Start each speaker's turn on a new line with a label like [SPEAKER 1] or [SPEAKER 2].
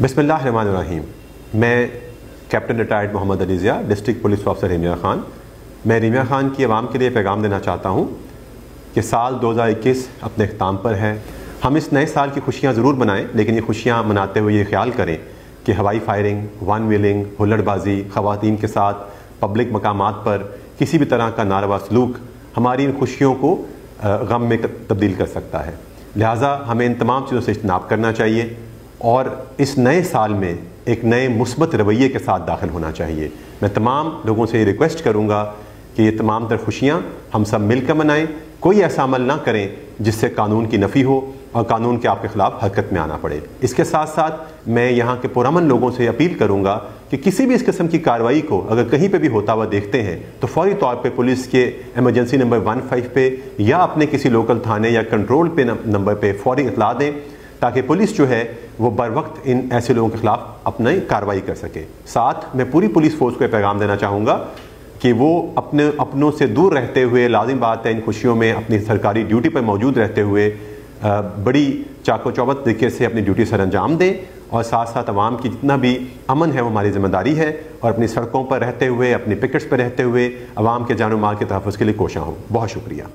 [SPEAKER 1] बिस्मिल्लाहिर्रहमानिर्रहीम। मैं captain retired Mohammad Ali Zia, district police officer Rimiya Khan. मैं रिमिया ख़ान की आवाम के लिए पैगाम देना चाहता हूँ कि साल 2021 अपने अख्ताम पर है। हम इस नए साल की खुशियाँ ज़रूर मनाएं, लेकिन ये खुशियाँ मनाते हुए ये ख्याल करें कि हवाई फायरिंग, वन व्हीलिंग, हुल्लड़बाजी, ख़वातीन के साथ पब्लिक मकामात पर किसी भी तरह का नारवा सलूक हमारी इन खुशियों को गम में तब्दील कर सकता है। लिहाजा हमें इन तमाम चीज़ों से इज्तनाब करना चाहिए और इस नए साल में एक नए मुस्बत रवैये के साथ दाखिल होना चाहिए। मैं तमाम लोगों से ये रिक्वेस्ट करूँगा कि ये तमाम तर खुशियाँ हम सब मिलकर मनाएं। कोई ऐसा अमल ना करें जिससे कानून की नफ़ी हो और कानून के आपके ख़िलाफ़ हरकत में आना पड़े। इसके साथ साथ मैं यहाँ के पुरअमन लोगों से अपील करूँगा कि किसी भी इस किस्म की कार्रवाई को अगर कहीं पे भी होता हुआ देखते हैं तो फौरी तौर पे पुलिस के इमरजेंसी नंबर 15 पे या अपने किसी लोकल थाने या कंट्रोल पे नंबर पे फौरी इतला दें, ताकि पुलिस जो है वो बर वक्त इन ऐसे लोगों के ख़िलाफ़ अपनी कार्रवाई कर सके। साथ मैं पूरी पुलिस फोर्स को पैगाम देना चाहूँगा कि वो अपनों से दूर रहते हुए, लाजिम बात है इन खुशियों में अपनी सरकारी ड्यूटी पर मौजूद रहते हुए बड़ी चाको चौबंद तरीके से अपनी ड्यूटी सर अंजाम दें और साथ साथ अवाम की जितना भी अमन है वो हमारी ज़िम्मेदारी है और अपनी सड़कों पर रहते हुए, अपनी पिकेट्स पर रहते हुए अवाम के जान और माल के तहफ़्फ़ुज़ के लिए कोशिश हों। बहुत शुक्रिया।